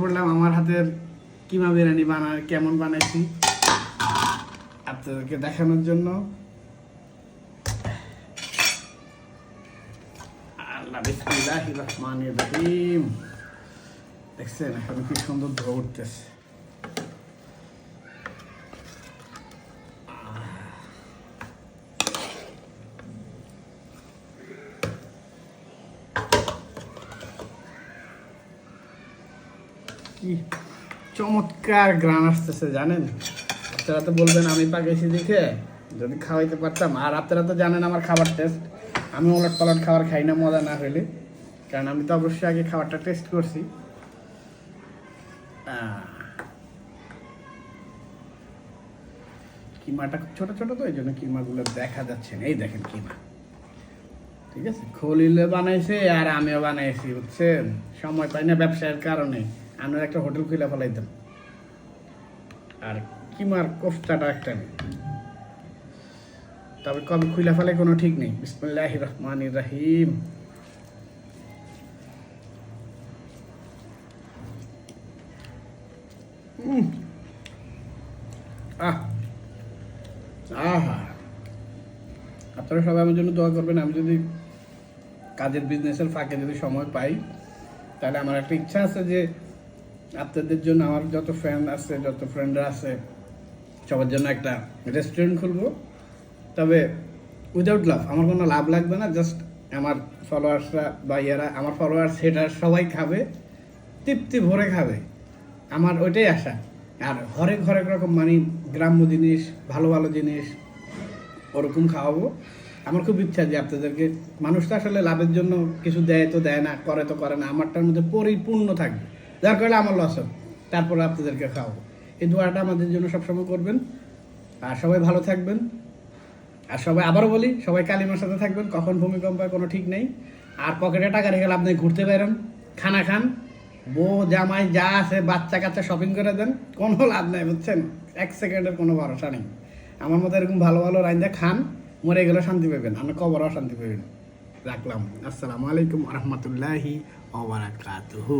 বললাম আমার হাতের কিমা বিরিয়ানি কেমন বানাইছি আপনাদেরকে দেখানোর জন্য। আল্লাহ, বিসমিল্লাহির রহমানির রহিম। দেখছেন এখন কি সুন্দর ধোয়া উঠতেছে। কি চমৎকার গ্রান আসতেছে জানেন। আপনারা তো বলবেন আমি পাকাইছি দেখে, যদি খাওয়াইতে পারতাম। আর আপনারা তো জানেন আমার খাবার টেস্ট, আমি ওলট পালট খাবার খাই না মজা না হইলে, কারণ আমি তো অবশ্যই আগে খাবারটা টেস্ট করছি। কিমাটা খুব ছোট ছোট তো, এই জন্য কিমাগুলো দেখা যাচ্ছে না। এই দেখেন কিমা, ঠিক আছে। খলিলে বানাইছে আর আমিও বানাইছি, বুঝছেন। সময় পাই না ব্যবসায়ের কারণে, আমি একটা হোটেল খুলে ফেলাইতাম। আর কিমার কোফতাটা একটা নেই, তবে কবে খুলে ফেলে কোনো ঠিক নেই। বিসমিল্লাহির রহমানির রহিম। আহা, আপনারা সবাই আমার জন্য দোয়া করবেন। আমি যদি কাজের বিজনেসের ফাঁকে যদি সময় পাই, তাহলে আমার একটা ইচ্ছা আছে যে আপনাদের জন্য, আমার যত ফ্রেন্ডরা আছে সবার জন্য একটা রেস্টুরেন্ট খুলবো। তবে উইদাউট লাভ, আমার কোনো লাভ লাগবে না। জাস্ট আমার ফলোয়ার্সরা বা আমার ফলোয়ার্স সেটা সবাই খাবে, তৃপ্তি ভরে খাবে, আমার ওইটাই আশা। আর হরেক রকম মানে গ্রাম্য জিনিস, ভালো ভালো জিনিস ওরকম খাওয়াবো। আমার খুব ইচ্ছা যে আপনাদেরকে, মানুষ তো আসলে লাভের জন্য কিছু দেয় তো দেয় না, করে তো করে না, আমারটার মধ্যে পরিপূর্ণ থাকবে, যার কারণে আমার লস হবে, তারপরে আপনাদেরকে খাওয়াবো। এই দোয়াটা আমাদের জন্য সবসময় করবেন। আর সবাই ভালো থাকবেন। আর সবাই, আবারও বলি, সবাই কালিমার সাথে থাকবেন। কখন ভূমিকম্প হয় কোনো ঠিক নেই। আর পকেটে টাকা রেখে আপনি ঘুরতে বেরোন, খানা খান, বউ জামাই যা আছে বাচ্চা কাচ্চা শপিং করে দেন, কোনো লাভ নাই, বুঝছেন। 1 সেকেন্ডের কোনো ভরসা নেই। আমার মতো এরকম ভালো ভালো রাইন্দা খান, মরে গেলে শান্তি পাবেন, আমরা কবরও শান্তি পাবেন। রাখলাম। আসসালামু আলাইকুম রহমতুল্লাহি ওয়া বারাকাতুহু।